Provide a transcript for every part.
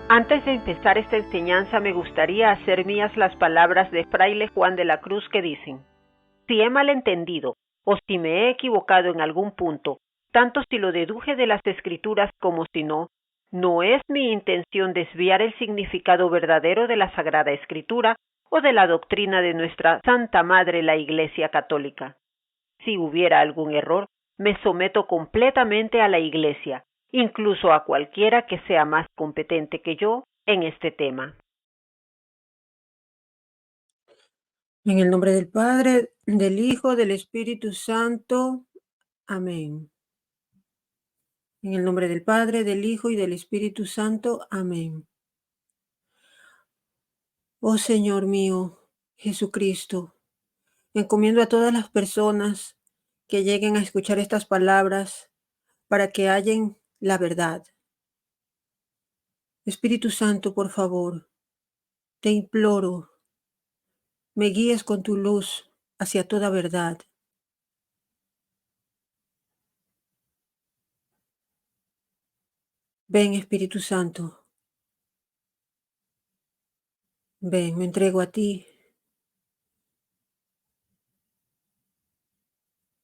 Antes de empezar esta enseñanza me gustaría hacer mías las palabras de Fraile Juan de la Cruz que dicen: si he malentendido o si me he equivocado en algún punto, tanto si lo deduje de las Escrituras como si no, no es mi intención desviar el significado verdadero de la Sagrada Escritura o de la doctrina de nuestra Santa Madre la Iglesia Católica. Si hubiera algún error, me someto completamente a la Iglesia, incluso a cualquiera que sea más competente que yo en este tema. En el nombre del Padre, del Hijo, del Espíritu Santo. Amén. En el nombre del Padre, del Hijo y del Espíritu Santo. Amén. Oh Señor mío, Jesucristo, encomiendo a todas las personas que lleguen a escuchar estas palabras para que hallen la verdad. Espíritu Santo, por favor, te imploro, me guíes con tu luz hacia toda verdad. Ven, Espíritu Santo, ven, me entrego a ti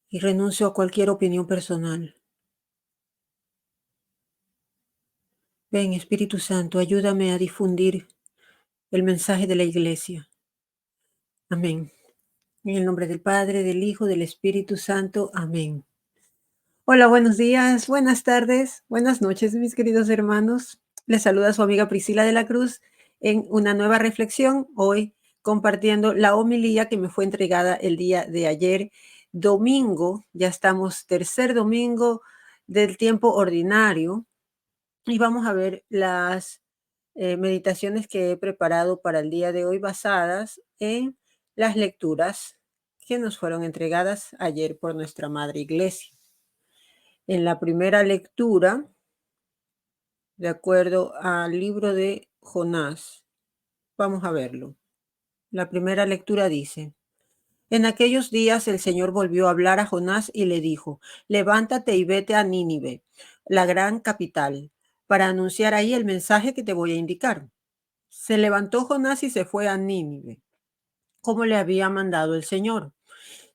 y renuncio a cualquier opinión personal. Ven, Espíritu Santo, ayúdame a difundir el mensaje de la Iglesia. Amén. En el nombre del Padre, del Hijo, del Espíritu Santo. Amén. Hola, buenos días, buenas tardes, buenas noches, mis queridos hermanos. Les saluda su amiga Priscila de la Cruz en una nueva reflexión, hoy compartiendo la homilía que me fue entregada el día de ayer, domingo. Ya estamos tercer domingo del tiempo ordinario y vamos a ver las meditaciones que he preparado para el día de hoy basadas en las lecturas que nos fueron entregadas ayer por nuestra Madre Iglesia. En la primera lectura, de acuerdo al libro de Jonás, vamos a verlo. La primera lectura dice: en aquellos días el Señor volvió a hablar a Jonás y le dijo: levántate y vete a Nínive, la gran capital, para anunciar ahí el mensaje que te voy a indicar. Se levantó Jonás y se fue a Nínive, como le había mandado el Señor.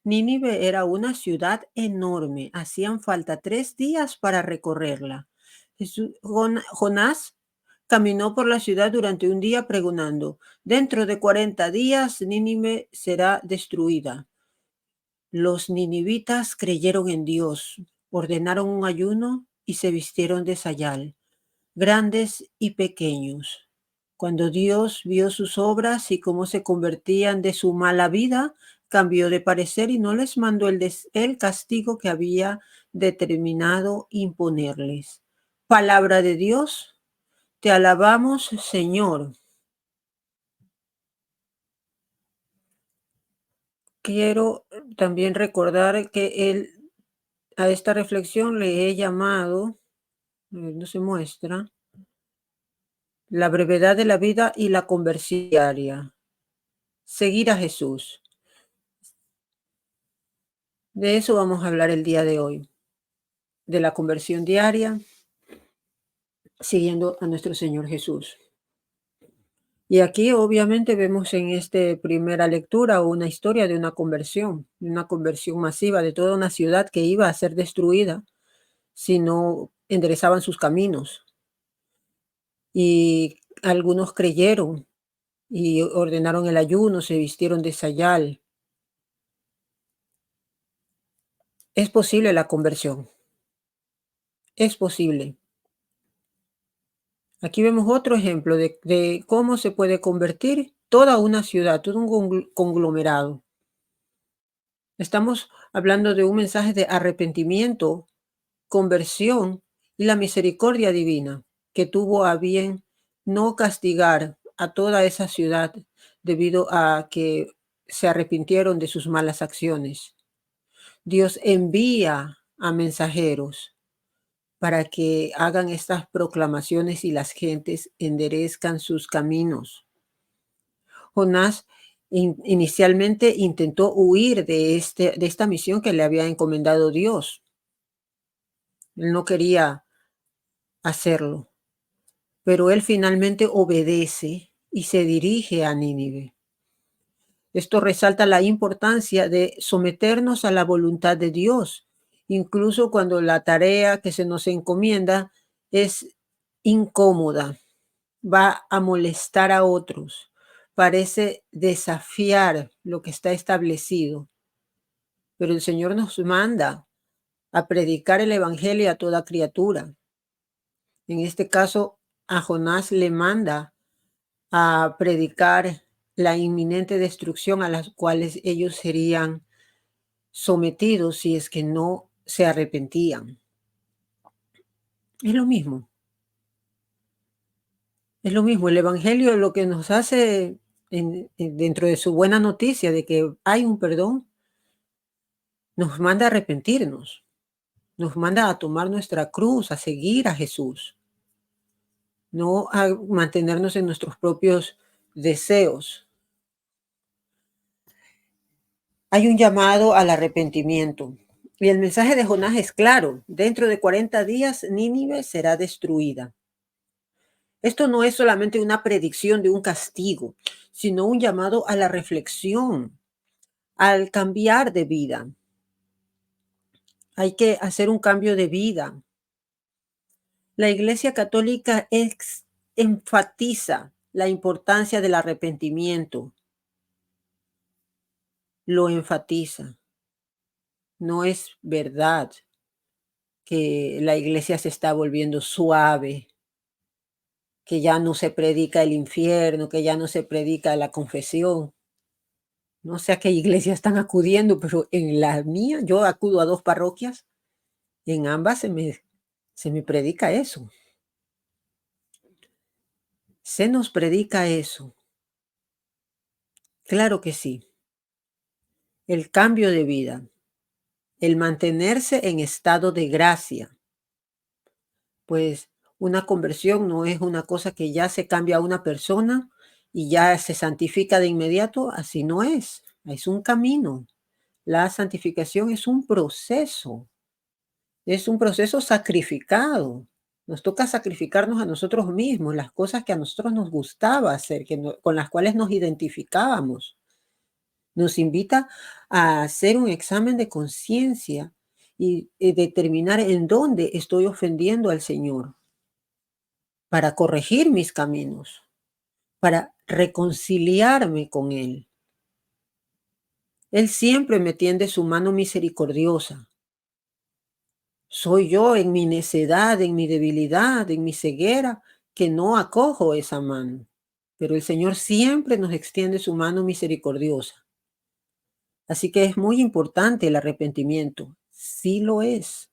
Nínive era una ciudad enorme, hacían falta 3 días para recorrerla. Jonás caminó por la ciudad durante un día pregonando: dentro de 40 días Nínive será destruida. Los ninivitas creyeron en Dios, ordenaron un ayuno y se vistieron de sayal, grandes y pequeños. Cuando Dios vio sus obras y cómo se convertían de su mala vida, cambió de parecer y no les mandó el castigo que había determinado imponerles. Palabra de Dios, te alabamos, Señor. Quiero también recordar que a esta reflexión le he llamado, no se muestra, la brevedad de la vida y la conversión diaria. Seguir a Jesús. De eso vamos a hablar el día de hoy, de la conversión diaria, siguiendo a nuestro Señor Jesús. Y aquí obviamente vemos en esta primera lectura una historia de una conversión masiva de toda una ciudad que iba a ser destruida si no enderezaban sus caminos. Y algunos creyeron y ordenaron el ayuno, se vistieron de sayal. Es posible la conversión. Es posible. Aquí vemos otro ejemplo de cómo se puede convertir toda una ciudad, todo un conglomerado. Estamos hablando de un mensaje de arrepentimiento, conversión y la misericordia divina que tuvo a bien no castigar a toda esa ciudad debido a que se arrepintieron de sus malas acciones. Dios envía a mensajeros para que hagan estas proclamaciones y las gentes enderezcan sus caminos. Jonás inicialmente intentó huir de esta misión que le había encomendado Dios. Él no quería hacerlo, pero él finalmente obedece y se dirige a Nínive. Esto resalta la importancia de someternos a la voluntad de Dios, incluso cuando la tarea que se nos encomienda es incómoda, va a molestar a otros, parece desafiar lo que está establecido. Pero el Señor nos manda a predicar el evangelio a toda criatura. En este caso, a Jonás le manda a predicar la inminente destrucción a las cuales ellos serían sometidos si es que no se arrepentían. Es lo mismo. Es lo mismo. El evangelio lo que nos hace dentro de su buena noticia de que hay un perdón, nos manda a arrepentirnos. Nos manda a tomar nuestra cruz, a seguir a Jesús, no a mantenernos en nuestros propios deseos. Hay un llamado al arrepentimiento. Y el mensaje de Jonás es claro: dentro de 40 días Nínive será destruida. Esto no es solamente una predicción de un castigo, sino un llamado a la reflexión, al cambiar de vida. Hay que hacer un cambio de vida. La Iglesia Católica enfatiza la importancia del arrepentimiento. Lo enfatiza. No es verdad que la Iglesia se está volviendo suave, que ya no se predica el infierno, que ya no se predica la confesión. No sé a qué iglesia están acudiendo, pero en la mía, yo acudo a 2 parroquias, en ambas se me predica eso. Se nos predica eso. Claro que sí. El cambio de vida, el mantenerse en estado de gracia. Pues una conversión no es una cosa que ya se cambia a una persona y ya se santifica de inmediato, así no es. Es un camino. La santificación es un proceso sacrificado. Nos toca sacrificarnos a nosotros mismos, las cosas que a nosotros nos gustaba hacer, con las cuales nos identificábamos. Nos invita a hacer un examen de conciencia y determinar en dónde estoy ofendiendo al Señor para corregir mis caminos, para reconciliarme con Él. Él siempre me tiende su mano misericordiosa. Soy yo en mi necedad, en mi debilidad, en mi ceguera, que no acojo esa mano. Pero el Señor siempre nos extiende su mano misericordiosa. Así que es muy importante el arrepentimiento. Sí lo es.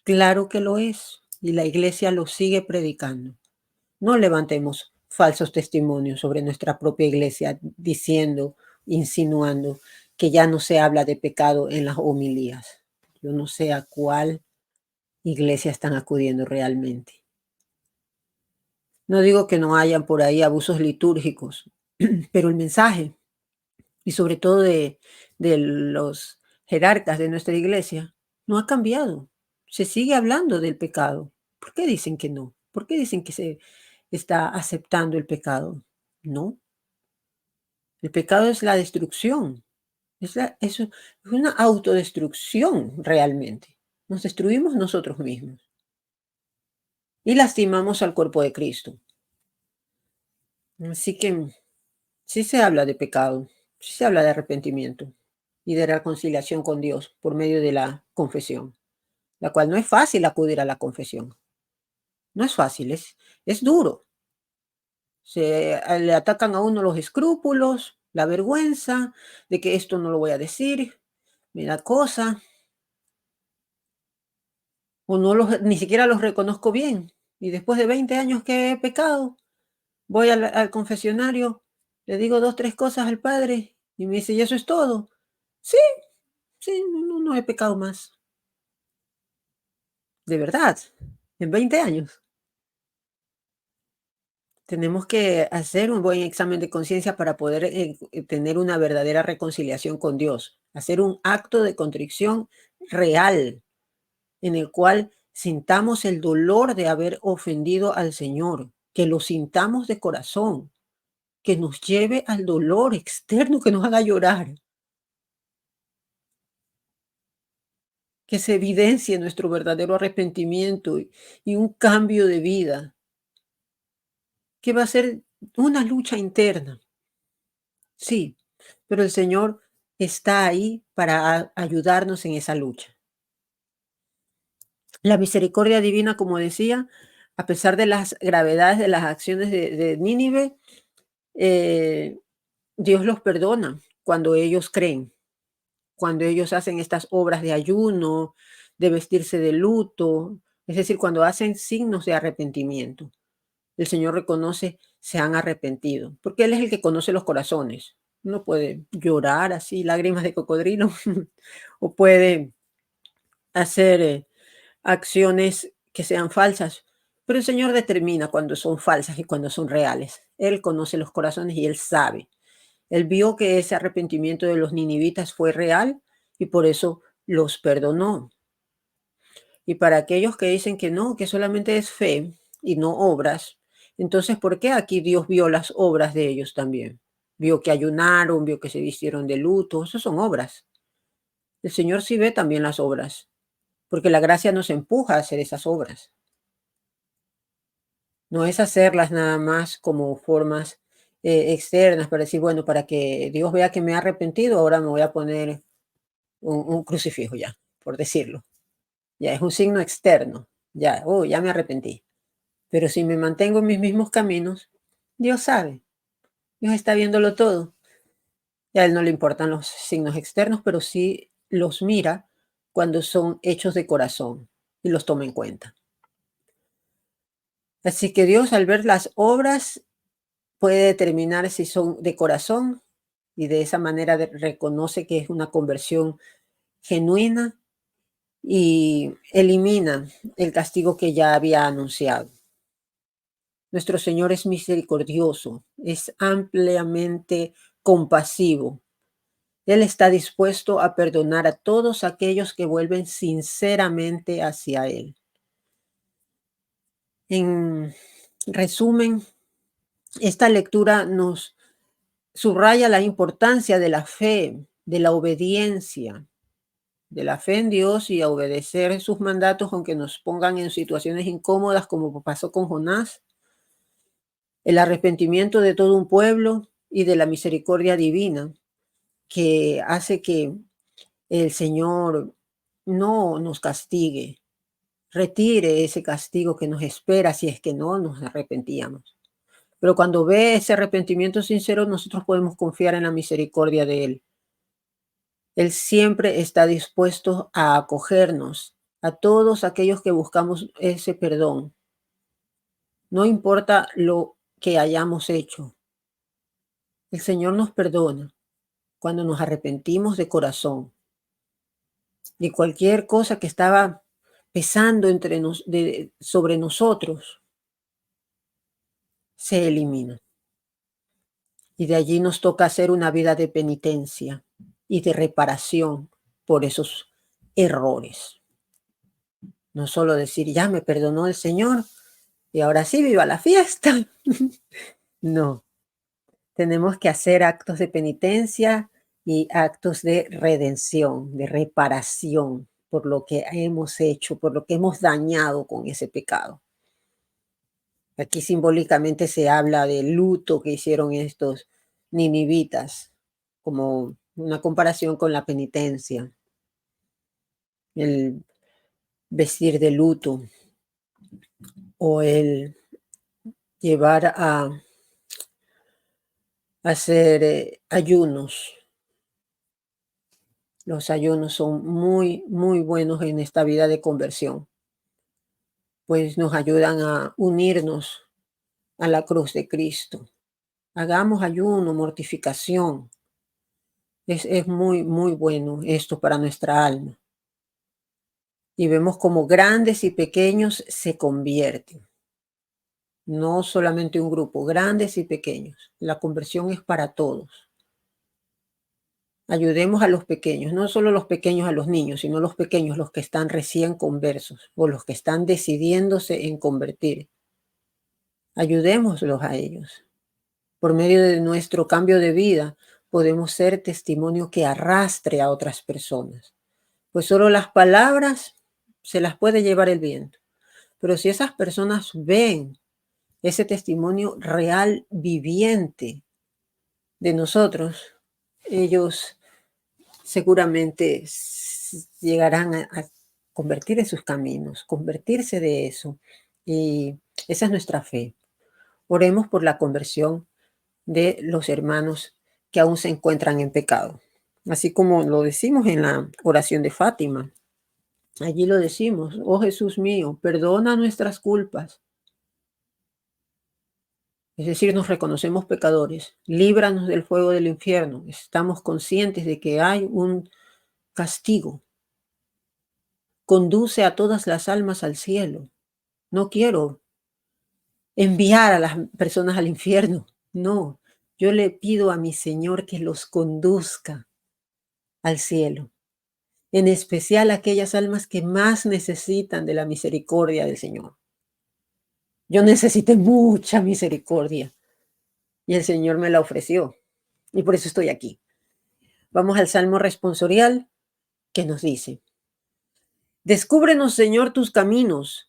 Claro que lo es. Y la iglesia lo sigue predicando. No levantemos falsos testimonios sobre nuestra propia iglesia diciendo, insinuando que ya no se habla de pecado en las homilías. Yo no sé a cuál iglesia están acudiendo realmente. No digo que no hayan por ahí abusos litúrgicos, pero el mensaje, y sobre todo de los jerarcas de nuestra iglesia, no ha cambiado. Se sigue hablando del pecado. ¿Por qué dicen que no? ¿Por qué dicen que se está aceptando el pecado? No. El pecado es la destrucción. Es una autodestrucción realmente. Nos destruimos nosotros mismos y lastimamos al cuerpo de Cristo. Así que sí se habla de pecado, sí se habla de arrepentimiento y de reconciliación con Dios por medio de la confesión, la cual no es fácil acudir a la confesión. No es fácil, es duro. Le atacan a uno los escrúpulos, la vergüenza de que esto no lo voy a decir, me da cosa, o ni siquiera los reconozco bien. Y después de 20 años que he pecado, voy al confesionario, le digo 2, 3 cosas al padre y me dice: "¿Y eso es todo?". Sí, sí, no he pecado más. De verdad, en 20 años. Tenemos que hacer un buen examen de conciencia para poder tener una verdadera reconciliación con Dios, hacer un acto de contrición real en el cual sintamos el dolor de haber ofendido al Señor que lo sintamos de corazón, que nos lleve al dolor externo, que nos haga llorar, que se evidencie nuestro verdadero arrepentimiento y un cambio de vida, que va a ser una lucha interna, sí, pero el Señor está ahí para ayudarnos en esa lucha. La misericordia divina, como decía, a pesar de las gravedades de las acciones de Nínive, eh, Dios los perdona cuando ellos creen, cuando ellos hacen estas obras de ayuno, de vestirse de luto, es decir, cuando hacen signos de arrepentimiento. El Señor reconoce se han arrepentido, porque Él es el que conoce los corazones. Uno puede llorar así, lágrimas de cocodrilo, o puede hacer acciones que sean falsas, pero el Señor determina cuando son falsas y cuando son reales. Él conoce los corazones y Él sabe. Él vio que ese arrepentimiento de los ninivitas fue real y por eso los perdonó. Y para aquellos que dicen que no, que solamente es fe y no obras, entonces, ¿por qué aquí Dios vio las obras de ellos también? Vio que ayunaron, vio que se vistieron de luto, esas son obras. El Señor sí ve también las obras, porque la gracia nos empuja a hacer esas obras. No es hacerlas nada más como formas externas para decir, bueno, para que Dios vea que me he arrepentido, ahora me voy a poner un crucifijo ya, por decirlo. Ya es un signo externo. Ya, oh, ya me arrepentí. Pero si me mantengo en mis mismos caminos, Dios sabe. Dios está viéndolo todo. Y a Él no le importan los signos externos, pero sí los mira cuando son hechos de corazón y los toma en cuenta. Así que Dios, al ver las obras, puede determinar si son de corazón y de esa manera reconoce que es una conversión genuina y elimina el castigo que ya había anunciado. Nuestro Señor es misericordioso, es ampliamente compasivo. Él está dispuesto a perdonar a todos aquellos que vuelven sinceramente hacia Él. En resumen, esta lectura nos subraya la importancia de la fe, de la obediencia, de la fe en Dios y a obedecer sus mandatos, aunque nos pongan en situaciones incómodas, como pasó con Jonás, el arrepentimiento de todo un pueblo y de la misericordia divina, que hace que el Señor no nos castigue, retire ese castigo que nos espera si es que no nos arrepentíamos. Pero cuando ve ese arrepentimiento sincero, nosotros podemos confiar en la misericordia de Él. Él siempre está dispuesto a acogernos a todos aquellos que buscamos ese perdón. No importa lo que hayamos hecho. El Señor nos perdona cuando nos arrepentimos de corazón. Y cualquier cosa que estaba pesando sobre nosotros se elimina. Y de allí nos toca hacer una vida de penitencia y de reparación por esos errores. No solo decir, ya me perdonó el Señor y ahora sí, viva la fiesta. No, tenemos que hacer actos de penitencia y actos de redención, de reparación por lo que hemos hecho, por lo que hemos dañado con ese pecado. Aquí simbólicamente se habla del luto que hicieron estos ninivitas, como una comparación con la penitencia, el vestir de luto o el llevar a hacer ayunos. Los ayunos son muy, muy buenos en esta vida de conversión, pues nos ayudan a unirnos a la cruz de Cristo. Hagamos ayuno, mortificación. Es muy, muy bueno esto para nuestra alma. Y vemos como grandes y pequeños se convierten. No solamente un grupo, grandes y pequeños. La conversión es para todos. Ayudemos a los pequeños, no solo los pequeños a los niños, sino los pequeños, los que están recién conversos o los que están decidiéndose en convertir. Ayudémoslos a ellos. Por medio de nuestro cambio de vida, podemos ser testimonio que arrastre a otras personas. Pues solo las palabras se las puede llevar el viento. Pero si esas personas ven ese testimonio real, viviente de nosotros, ellos seguramente llegarán a convertir en sus caminos, convertirse de eso. Y esa es nuestra fe. Oremos por la conversión de los hermanos que aún se encuentran en pecado. Así como lo decimos en la oración de Fátima. Allí lo decimos: oh Jesús mío, perdona nuestras culpas. Es decir, nos reconocemos pecadores, líbranos del fuego del infierno. Estamos conscientes de que hay un castigo. Conduce a todas las almas al cielo. No quiero enviar a las personas al infierno. No, yo le pido a mi Señor que los conduzca al cielo, en especial aquellas almas que más necesitan de la misericordia del Señor. Yo necesité mucha misericordia y el Señor me la ofreció, y por eso estoy aquí. Vamos al Salmo responsorial que nos dice: descúbrenos, Señor, tus caminos.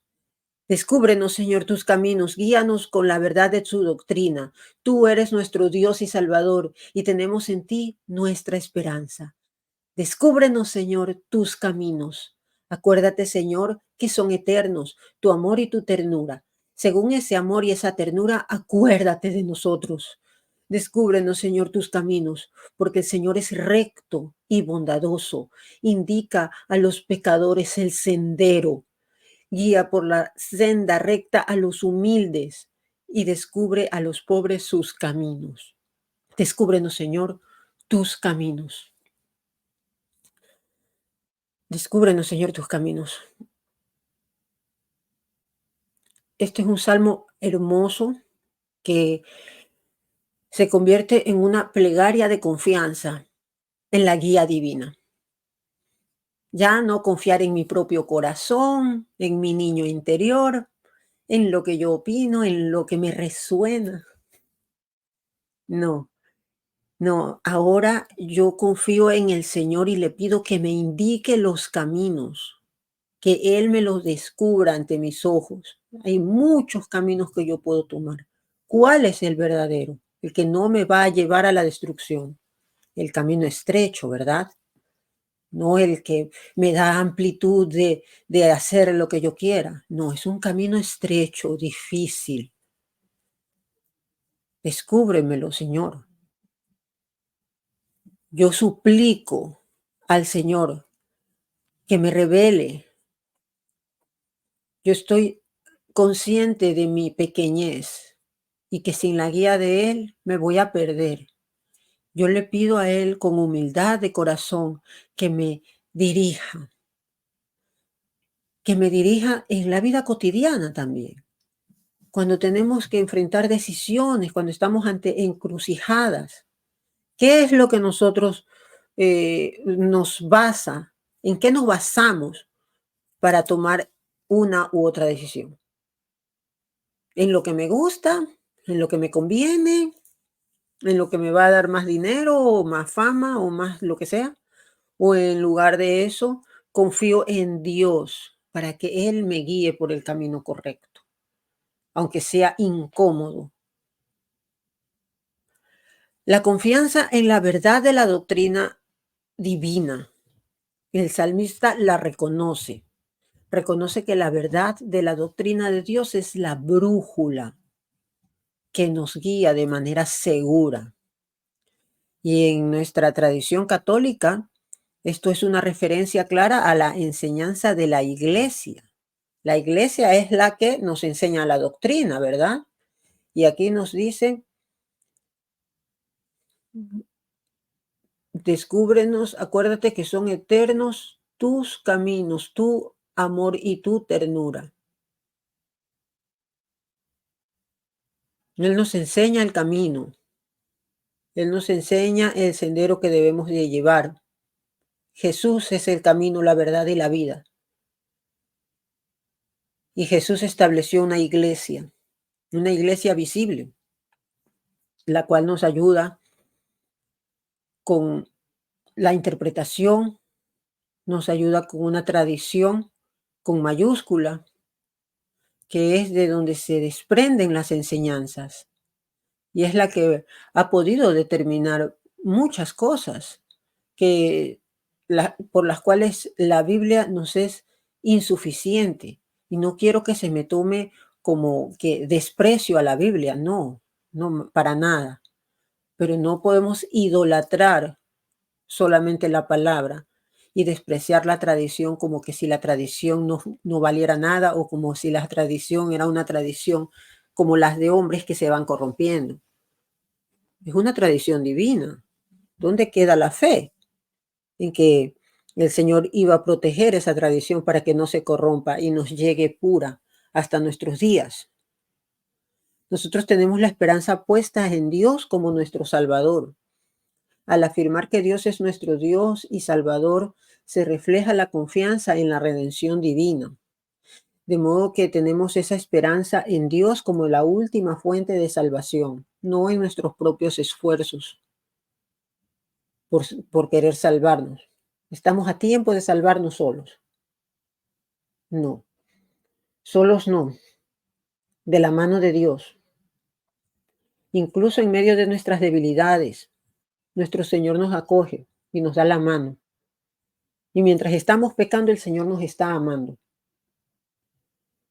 Descúbrenos, Señor, tus caminos, guíanos con la verdad de tu doctrina. Tú eres nuestro Dios y Salvador, y tenemos en ti nuestra esperanza. Descúbrenos, Señor, tus caminos. Acuérdate, Señor, que son eternos, tu amor y tu ternura. Según ese amor y esa ternura, acuérdate de nosotros. Descúbrenos, Señor, tus caminos, porque el Señor es recto y bondadoso. Indica a los pecadores el sendero. Guía por la senda recta a los humildes y descubre a los pobres sus caminos. Descúbrenos, Señor, tus caminos. Descúbrenos, Señor, tus caminos. Este es un salmo hermoso que se convierte en una plegaria de confianza en la guía divina. Ya no confiar en mi propio corazón, en mi niño interior, en lo que yo opino, en lo que me resuena. No, no, ahora yo confío en el Señor y le pido que me indique los caminos, que Él me los descubra ante mis ojos. Hay muchos caminos que yo puedo tomar. ¿Cuál es el verdadero? El que no me va a llevar a la destrucción. El camino estrecho, ¿verdad? No el que me da amplitud de hacer lo que yo quiera. No, es un camino estrecho, difícil. Descúbremelo, Señor. Yo suplico al Señor que me revele. Yo estoy consciente de mi pequeñez y que sin la guía de Él me voy a perder. Yo le pido a Él con humildad de corazón que me dirija en la vida cotidiana también. Cuando tenemos que enfrentar decisiones, cuando estamos ante encrucijadas, ¿qué es lo que nosotros en qué nos basamos para tomar una u otra decisión? ¿En lo que me gusta? ¿En lo que me conviene? ¿En lo que me va a dar más dinero o más fama o más lo que sea? ¿O en lugar de eso, confío en Dios para que Él me guíe por el camino correcto, aunque sea incómodo? La confianza en la verdad de la doctrina divina. El salmista la reconoce. Reconoce que la verdad de la doctrina de Dios es la brújula que nos guía de manera segura. Y en nuestra tradición católica, esto es una referencia clara a la enseñanza de la Iglesia. La Iglesia es la que nos enseña la doctrina, ¿verdad? Y aquí nos dice: descúbrenos, acuérdate que son eternos tus caminos, tu amor y tu ternura. Él nos enseña el camino. Él nos enseña el sendero que debemos de llevar. Jesús es el camino, la verdad y la vida. Y Jesús estableció una iglesia. una iglesia visible, la cual nos ayuda con la interpretación, nos ayuda con una tradición con mayúscula, que es de donde se desprenden las enseñanzas y es la que ha podido determinar muchas cosas que por las cuales la Biblia nos es insuficiente. Y no quiero que se me tome como que desprecio a la Biblia, no, no, para nada. Pero no podemos idolatrar solamente la palabra y despreciar la tradición como que si la tradición no valiera nada o como si la tradición era una tradición como las de hombres que se van corrompiendo. Es una tradición divina. ¿Dónde queda la fe en que el Señor iba a proteger esa tradición para que no se corrompa y nos llegue pura hasta nuestros días? Nosotros tenemos la esperanza puesta en Dios como nuestro Salvador. Al afirmar que Dios es nuestro Dios y Salvador, se refleja la confianza en la redención divina. De modo que tenemos esa esperanza en Dios como la última fuente de salvación, no en nuestros propios esfuerzos por querer salvarnos. Estamos a tiempo de salvarnos solos. No, solos no, de la mano de Dios. Incluso en medio de nuestras debilidades, nuestro Señor nos acoge y nos da la mano. Y mientras estamos pecando, el Señor nos está amando.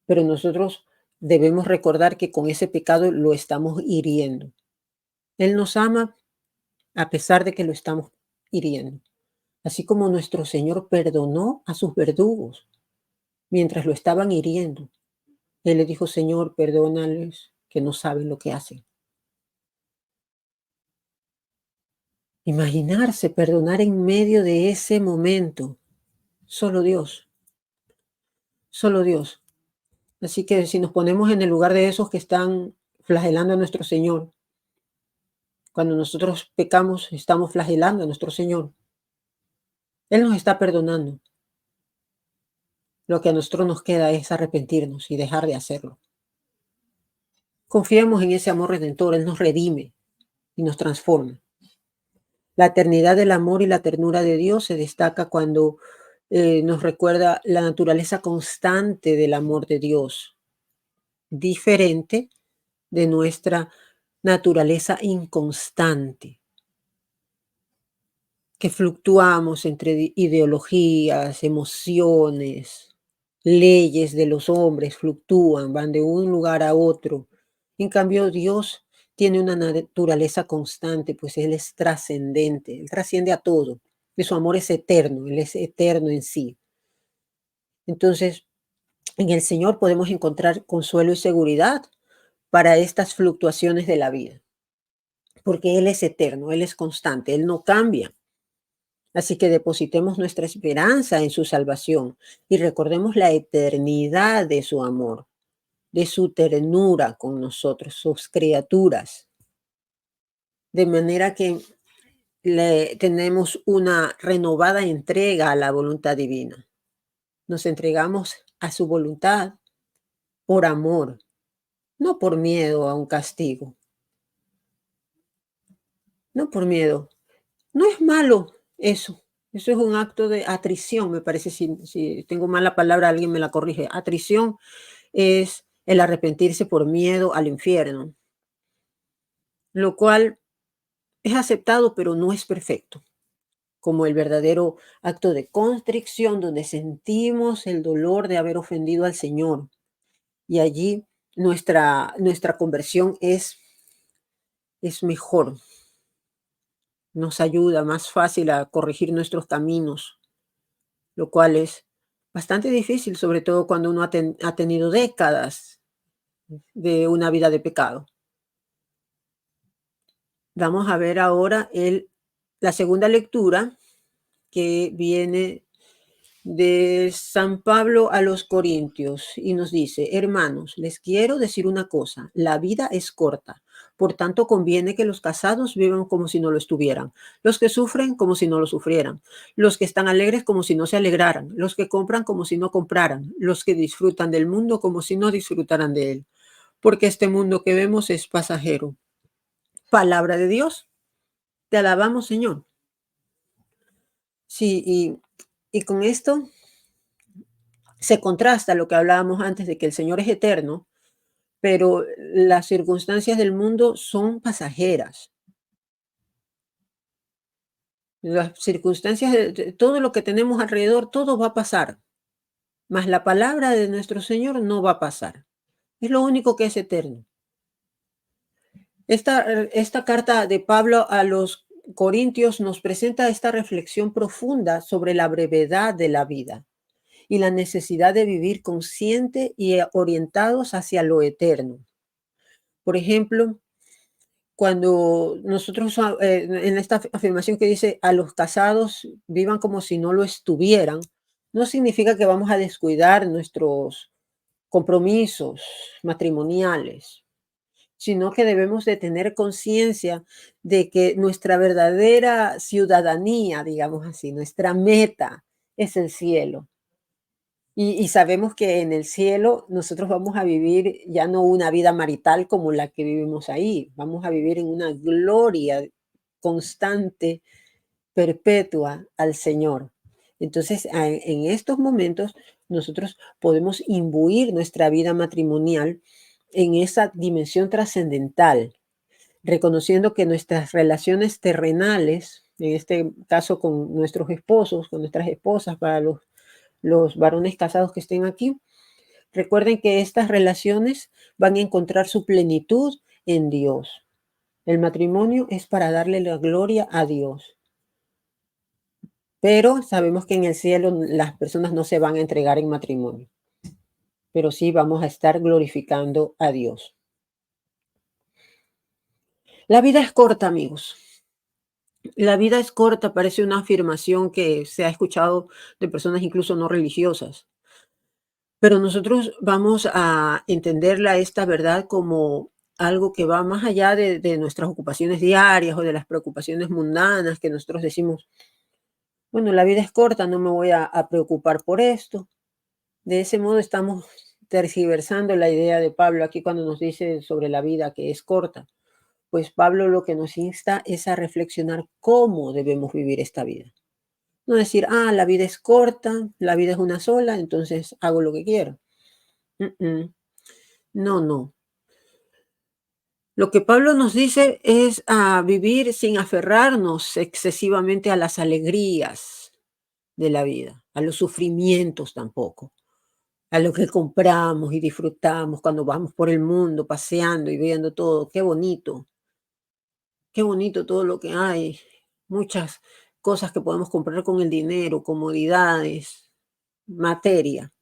Pero nosotros debemos recordar que con ese pecado lo estamos hiriendo. Él nos ama a pesar de que lo estamos hiriendo. Así como nuestro Señor perdonó a sus verdugos mientras lo estaban hiriendo. Él le dijo, Señor, perdónales que no saben lo que hacen. Imaginarse perdonar en medio de ese momento. Solo Dios. Solo Dios. Así que si nos ponemos en el lugar de esos que están flagelando a nuestro Señor, cuando nosotros pecamos, estamos flagelando a nuestro Señor. Él nos está perdonando. Lo que a nosotros nos queda es arrepentirnos y dejar de hacerlo. Confiemos en ese amor redentor. Él nos redime y nos transforma. La eternidad del amor y la ternura de Dios se destaca cuando nos recuerda la naturaleza constante del amor de Dios, diferente de nuestra naturaleza inconstante, que fluctuamos entre ideologías, emociones, leyes de los hombres, fluctúan, van de un lugar a otro. En cambio, Dios tiene una naturaleza constante, pues Él es trascendente, Él trasciende a todo, y su amor es eterno, Él es eterno en sí. Entonces, en el Señor podemos encontrar consuelo y seguridad para estas fluctuaciones de la vida, porque Él es eterno, Él es constante, Él no cambia. Así que depositemos nuestra esperanza en su salvación y recordemos la eternidad de su amor, de su ternura con nosotros, sus criaturas. De manera que tenemos una renovada entrega a la voluntad divina. Nos entregamos a su voluntad por amor, no por miedo a un castigo. No por miedo. No es malo eso. Eso es un acto de atrición, me parece. Si tengo mala palabra, alguien me la corrige. Atrición es el arrepentirse por miedo al infierno, lo cual es aceptado, pero no es perfecto, como el verdadero acto de contrición, donde sentimos el dolor de haber ofendido al Señor. Y allí nuestra conversión es mejor, nos ayuda más fácil a corregir nuestros caminos, lo cual es bastante difícil, sobre todo cuando uno ha tenido décadas de una vida de pecado. Vamos a ver ahora la segunda lectura, que viene de San Pablo a los Corintios, y nos dice: hermanos, les quiero decir una cosa, la vida es corta, por tanto conviene que los casados vivan como si no lo estuvieran, los que sufren como si no lo sufrieran, los que están alegres como si no se alegraran, los que compran como si no compraran, los que disfrutan del mundo como si no disfrutaran de él. porque este mundo que vemos es pasajero. Palabra de Dios. Te alabamos, Señor. Sí, y con esto se contrasta lo que hablábamos antes de que el Señor es eterno, pero las circunstancias del mundo son pasajeras. Las circunstancias de todo lo que tenemos alrededor, todo va a pasar, mas la palabra de nuestro Señor no va a pasar. Es lo único que es eterno. Esta carta de Pablo a los Corintios nos presenta esta reflexión profunda sobre la brevedad de la vida y la necesidad de vivir consciente y orientados hacia lo eterno. Por ejemplo, cuando nosotros en esta afirmación que dice a los casados vivan como si no lo estuvieran, no significa que vamos a descuidar nuestros compromisos matrimoniales, sino que debemos de tener conciencia de que nuestra verdadera ciudadanía, digamos así, nuestra meta es el cielo. Y sabemos que en el cielo nosotros vamos a vivir ya no una vida marital como la que vivimos ahí, vamos a vivir en una gloria constante, perpetua al Señor. Entonces, en estos momentos nosotros podemos imbuir nuestra vida matrimonial en esa dimensión trascendental, reconociendo que nuestras relaciones terrenales, en este caso con nuestros esposos, con nuestras esposas, para los varones casados que estén aquí, recuerden que estas relaciones van a encontrar su plenitud en Dios. El matrimonio es para darle la gloria a Dios. Pero sabemos que en el cielo las personas no se van a entregar en matrimonio, pero sí vamos a estar glorificando a Dios. La vida es corta, amigos. La vida es corta, parece una afirmación que se ha escuchado de personas incluso no religiosas. Pero nosotros vamos a entenderla esta verdad como algo que va más allá de nuestras ocupaciones diarias o de las preocupaciones mundanas que nosotros decimos, bueno, la vida es corta, no me voy a preocupar por esto. De ese modo estamos tergiversando la idea de Pablo aquí cuando nos dice sobre la vida que es corta. Pues Pablo lo que nos insta es a reflexionar cómo debemos vivir esta vida. No decir, la vida es corta, la vida es una sola, entonces hago lo que quiero. No, no. Lo que Pablo nos dice es a vivir sin aferrarnos excesivamente a las alegrías de la vida, a los sufrimientos tampoco, a lo que compramos y disfrutamos cuando vamos por el mundo paseando y viendo todo. Qué bonito todo lo que hay. Muchas cosas que podemos comprar con el dinero, comodidades, materia.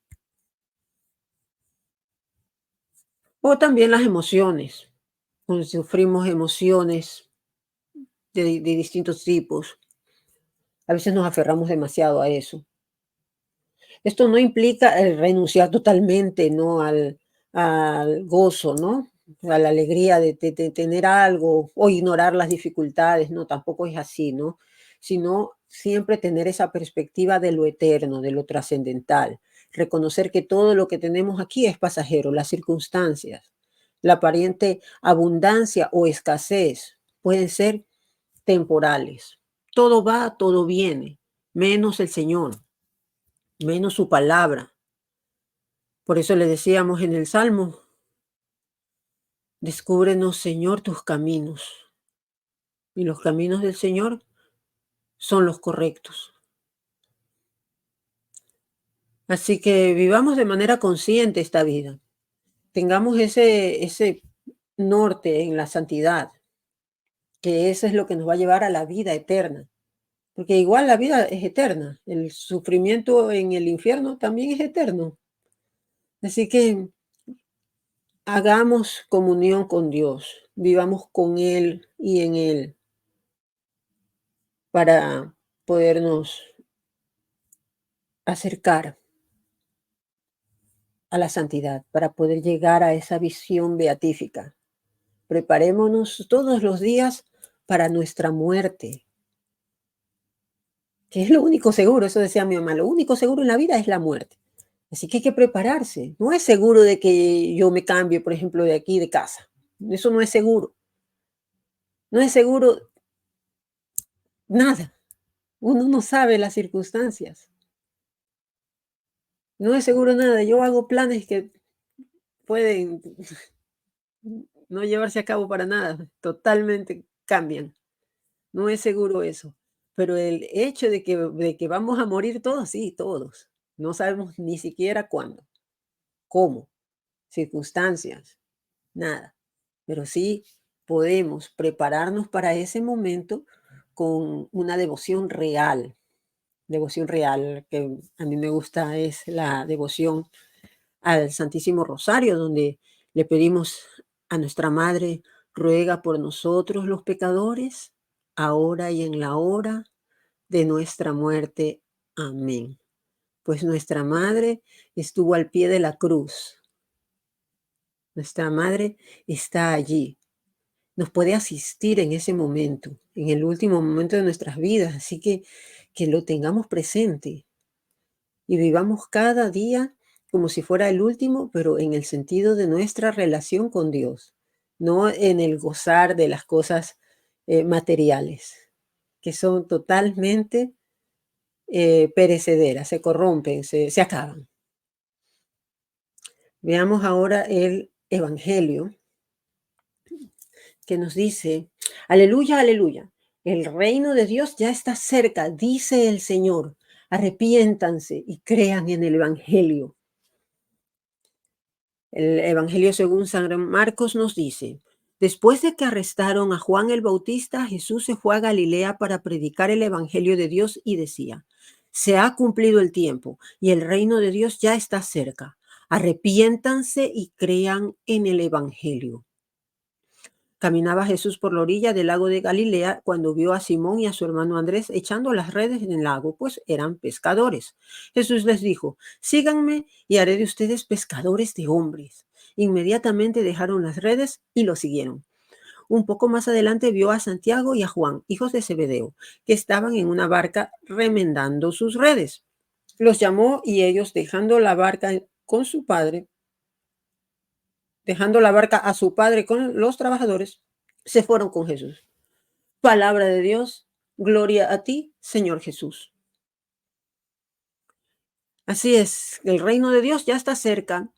O también las emociones. Cuando sufrimos emociones de distintos tipos. A veces nos aferramos demasiado a eso. Esto no implica renunciar totalmente, ¿no? Al gozo, ¿no? A la alegría de tener algo o ignorar las dificultades, no, tampoco es así, ¿no? Sino siempre tener esa perspectiva de lo eterno, de lo trascendental. Reconocer que todo lo que tenemos aquí es pasajero, las circunstancias, la aparente abundancia o escasez pueden ser temporales. Todo va, todo viene, menos el Señor, menos su palabra. Por eso le decíamos en el Salmo, descúbrenos, Señor, tus caminos. Y los caminos del Señor son los correctos. Así que vivamos de manera consciente esta vida. Tengamos ese norte en la santidad, que eso es lo que nos va a llevar a la vida eterna. Porque igual la vida es eterna. El sufrimiento en el infierno también es eterno. Así que hagamos comunión con Dios, vivamos con Él y en Él para podernos acercar a la santidad, para poder llegar a esa visión beatífica. Preparémonos todos los días para nuestra muerte, que es lo único seguro, eso decía mi mamá, lo único seguro en la vida es la muerte. Así que hay que prepararse. No es seguro de que yo me cambie, por ejemplo, de aquí de casa. Eso no es seguro. No es seguro nada. Uno no sabe las circunstancias. No es seguro nada. Yo hago planes que pueden no llevarse a cabo para nada. Totalmente cambian. No es seguro eso. Pero el hecho de que vamos a morir todos, sí, todos. No sabemos ni siquiera cuándo, cómo, circunstancias, nada. Pero sí podemos prepararnos para ese momento con una devoción real, que a mí me gusta es la devoción al Santísimo Rosario, donde le pedimos a nuestra Madre, ruega por nosotros los pecadores, ahora y en la hora de nuestra muerte. Amén. Pues nuestra Madre estuvo al pie de la cruz. Nuestra Madre está allí. Nos puede asistir en ese momento, en el último momento de nuestras vidas. Así que lo tengamos presente y vivamos cada día como si fuera el último, pero en el sentido de nuestra relación con Dios, no en el gozar de las cosas materiales, que son totalmente perecederas, se corrompen, se acaban. Veamos ahora el Evangelio que nos dice, aleluya, aleluya, el reino de Dios ya está cerca, dice el Señor, arrepiéntanse y crean en el Evangelio. El Evangelio según San Marcos nos dice, después de que arrestaron a Juan el Bautista, Jesús se fue a Galilea para predicar el Evangelio de Dios y decía, se ha cumplido el tiempo y el reino de Dios ya está cerca. Arrepiéntanse y crean en el Evangelio. Caminaba Jesús por la orilla del lago de Galilea cuando vio a Simón y a su hermano Andrés echando las redes en el lago, pues eran pescadores. Jesús les dijo, síganme y haré de ustedes pescadores de hombres. Inmediatamente dejaron las redes y lo siguieron. Un poco más adelante vio a Santiago y a Juan, hijos de Zebedeo, que estaban en una barca remendando sus redes. Los llamó y ellos, dejando la barca con su padre, dejando la barca a su padre con los trabajadores, se fueron con Jesús. Palabra de Dios, gloria a ti, Señor Jesús. Así es, el reino de Dios ya está cerca.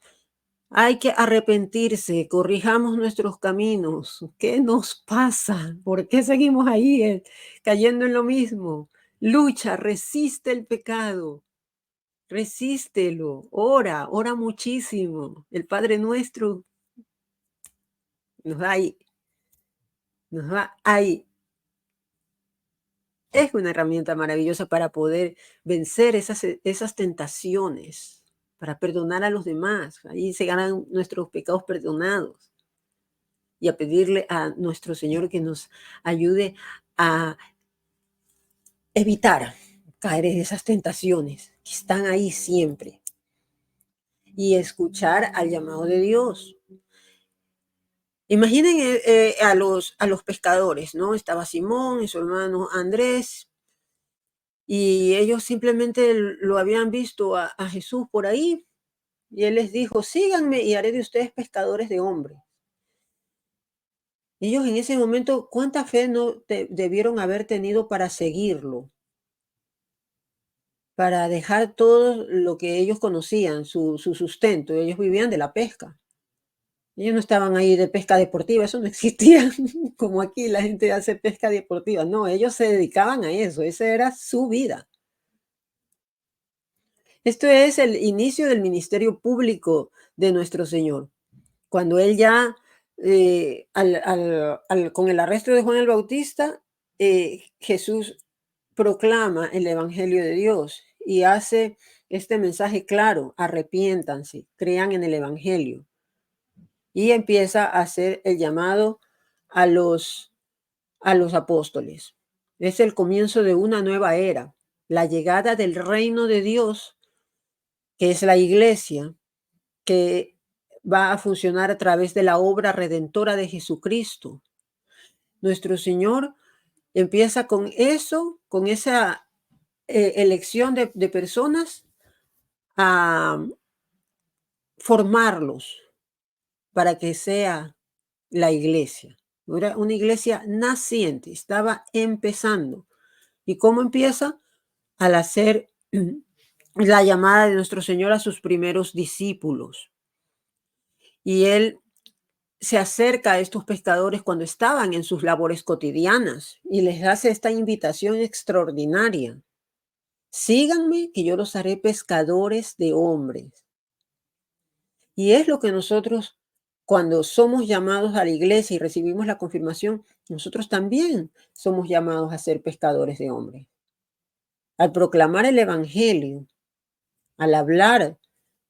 Hay que arrepentirse, corrijamos nuestros caminos. ¿Qué nos pasa? ¿Por qué seguimos ahí cayendo en lo mismo? Lucha, resiste el pecado, resístelo, ora muchísimo. El Padre Nuestro nos da ahí, nos da ahí. Es una herramienta maravillosa para poder vencer esas tentaciones, para perdonar a los demás. Ahí se ganan nuestros pecados perdonados y a pedirle a nuestro Señor que nos ayude a evitar caer en esas tentaciones que están ahí siempre y escuchar al llamado de Dios. Imaginen a los pescadores, ¿no? Estaba Simón y su hermano Andrés, y ellos simplemente lo habían visto a Jesús por ahí, y él les dijo, síganme y haré de ustedes pescadores de hombres. Ellos en ese momento, ¿cuánta fe no debieron haber tenido para seguirlo? Para dejar todo lo que ellos conocían, su sustento. Ellos vivían de la pesca. Ellos no estaban ahí de pesca deportiva, eso no existía, como aquí la gente hace pesca deportiva. No, ellos se dedicaban a eso, esa era su vida. Esto es el inicio del ministerio público de nuestro Señor. Cuando él ya, con el arresto de Juan el Bautista, Jesús proclama el Evangelio de Dios y hace este mensaje claro, arrepiéntanse, crean en el Evangelio. Y empieza a hacer el llamado a los apóstoles. Es el comienzo de una nueva era, la llegada del reino de Dios, que es la iglesia, que va a funcionar a través de la obra redentora de Jesucristo. Nuestro Señor empieza con eso, con esa elección de personas a formarlos para que sea la iglesia. Era una iglesia naciente, estaba empezando. ¿Y cómo empieza? Al hacer la llamada de nuestro Señor a sus primeros discípulos. Y Él se acerca a estos pescadores cuando estaban en sus labores cotidianas y les hace esta invitación extraordinaria. Síganme, que yo los haré pescadores de hombres. Y es lo que nosotros, cuando somos llamados a la iglesia y recibimos la confirmación, nosotros también somos llamados a ser pescadores de hombres. Al proclamar el Evangelio, al hablar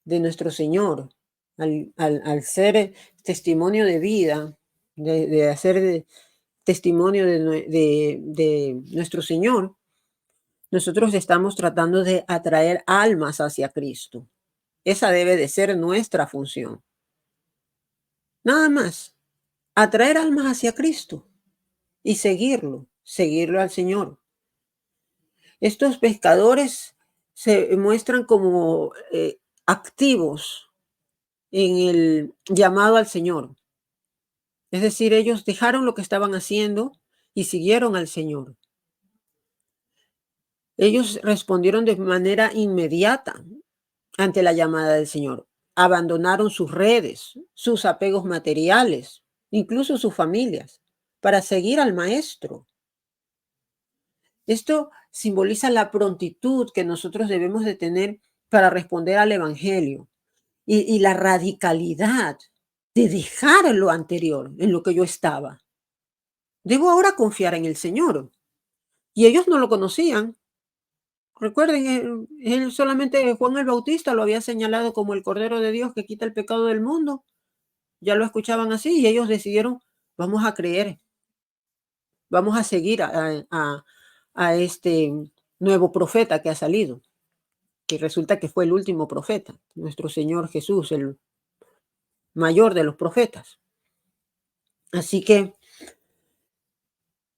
de nuestro Señor, al ser testimonio de vida, de hacer testimonio de nuestro Señor, nosotros estamos tratando de atraer almas hacia Cristo. Esa debe de ser nuestra función. Nada más, atraer almas hacia Cristo y seguirlo al Señor. Estos pescadores se muestran como activos en el llamado al Señor. Es decir, ellos dejaron lo que estaban haciendo y siguieron al Señor. Ellos respondieron de manera inmediata ante la llamada del Señor. Abandonaron sus redes, sus apegos materiales, incluso sus familias, para seguir al Maestro. Esto simboliza la prontitud que nosotros debemos de tener para responder al Evangelio y la radicalidad de dejar lo anterior en lo que yo estaba. Debo ahora confiar en el Señor. Y ellos no lo conocían. Recuerden, él solamente Juan el Bautista lo había señalado como el Cordero de Dios que quita el pecado del mundo. Ya lo escuchaban así y ellos decidieron, vamos a creer, vamos a seguir a este nuevo profeta que ha salido, que resulta que fue el último profeta, nuestro Señor Jesús, el mayor de los profetas. Así que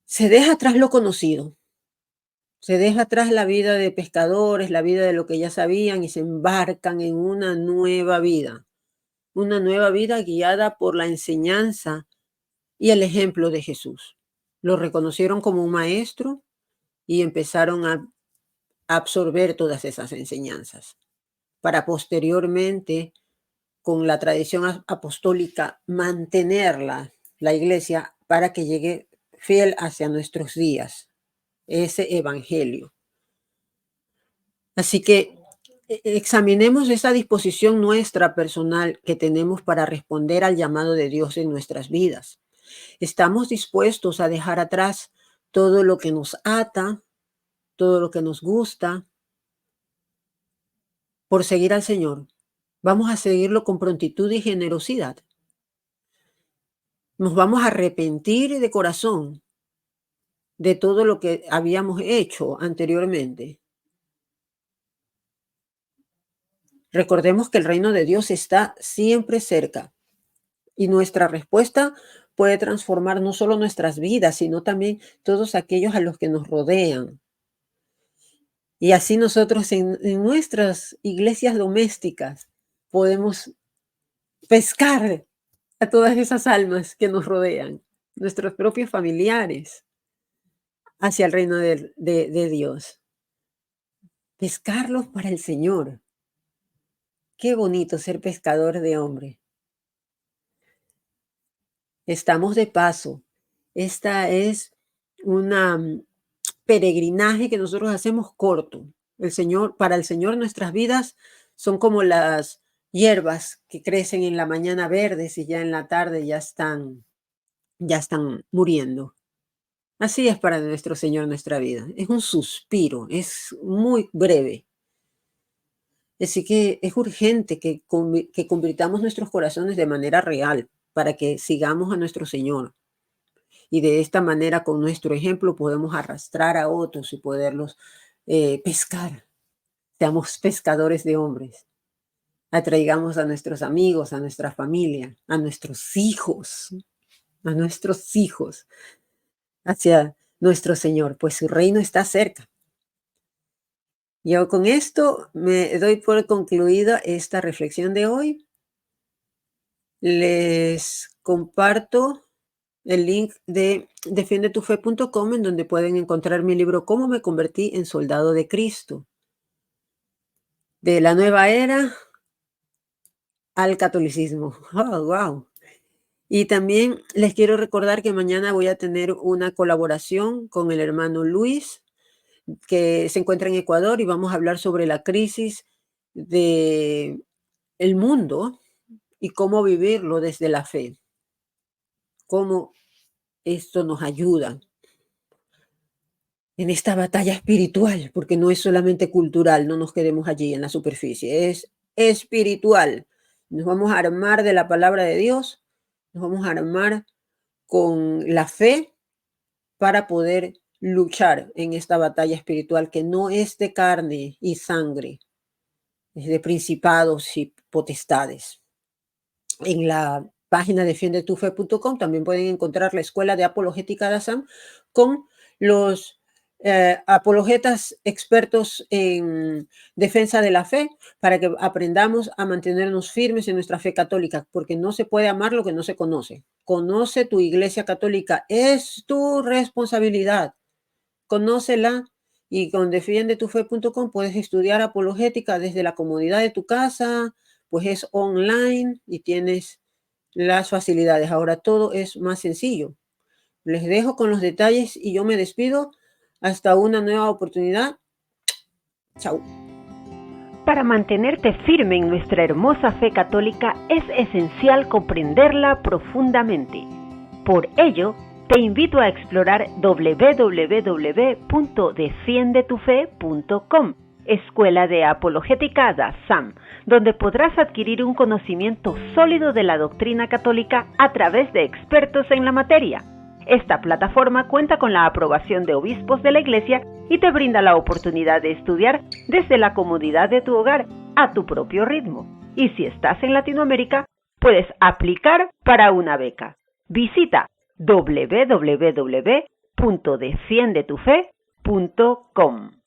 se deja atrás lo conocido, se deja atrás la vida de pescadores, la vida de lo que ya sabían y se embarcan en una nueva vida guiada por la enseñanza y el ejemplo de Jesús. Lo reconocieron como un maestro y empezaron a absorber todas esas enseñanzas para posteriormente, con la tradición apostólica, mantenerla, la iglesia, para que llegue fiel hacia nuestros días, ese evangelio. Así que examinemos esa disposición nuestra personal que tenemos para responder al llamado de Dios en nuestras vidas. ¿Estamos dispuestos a dejar atrás todo lo que nos ata, todo lo que nos gusta, por seguir al Señor? Vamos a seguirlo con prontitud y generosidad. Nos vamos a arrepentir de corazón de todo lo que habíamos hecho anteriormente. Recordemos que el reino de Dios está siempre cerca y nuestra respuesta puede transformar no solo nuestras vidas, sino también todos aquellos a los que nos rodean. Y así nosotros en nuestras iglesias domésticas podemos pescar a todas esas almas que nos rodean, nuestros propios familiares, hacia el reino de Dios. Pescarlos para el Señor. Qué bonito ser pescador de hombre. Estamos de paso. Esta es una peregrinaje que nosotros hacemos corto. Para el Señor nuestras vidas son como las hierbas que crecen en la mañana verdes y ya en la tarde ya están muriendo. Así es para nuestro Señor nuestra vida. Es un suspiro, es muy breve. Así que es urgente que convirtamos nuestros corazones de manera real para que sigamos a nuestro Señor. Y de esta manera, con nuestro ejemplo, podemos arrastrar a otros y poderlos pescar. Seamos pescadores de hombres. Atraigamos a nuestros amigos, a nuestra familia, a nuestros hijos hacia nuestro Señor, pues su reino está cerca. Yo con esto me doy por concluida esta reflexión de hoy Les comparto el link de defiendetufe.com, en donde pueden encontrar mi libro Cómo me convertí en soldado de Cristo. De la nueva era al catolicismo. Oh, wow. Y también les quiero recordar que mañana voy a tener una colaboración con el hermano Luis, que se encuentra en Ecuador, y vamos a hablar sobre la crisis del mundo y cómo vivirlo desde la fe. Cómo esto nos ayuda en esta batalla espiritual, porque no es solamente cultural, no nos quedemos allí en la superficie, es espiritual. Nos vamos a armar de la palabra de Dios, nos vamos a armar con la fe para poder luchar en esta batalla espiritual que no es de carne y sangre, es de principados y potestades. En la página defiendetufe.com también pueden encontrar la Escuela de Apologética de Assam con los apologetas expertos en defensa de la fe, para que aprendamos a mantenernos firmes en nuestra fe católica, porque no se puede amar lo que no se conoce. Conoce tu iglesia católica, es tu responsabilidad. Conócela, y con defiendetufe.com puedes estudiar apologética desde la comodidad de tu casa, pues es online y tienes las facilidades. Ahora todo es más sencillo. Les dejo con los detalles y yo me despido. Hasta una nueva oportunidad. Chao. Para mantenerte firme en nuestra hermosa fe católica es esencial comprenderla profundamente. Por ello, te invito a explorar www.defiendetufe.com, Escuela de Apologética de Assam, donde podrás adquirir un conocimiento sólido de la doctrina católica a través de expertos en la materia. Esta plataforma cuenta con la aprobación de obispos de la Iglesia y te brinda la oportunidad de estudiar desde la comodidad de tu hogar a tu propio ritmo. Y si estás en Latinoamérica, puedes aplicar para una beca. Visita www.defiendetufe.com.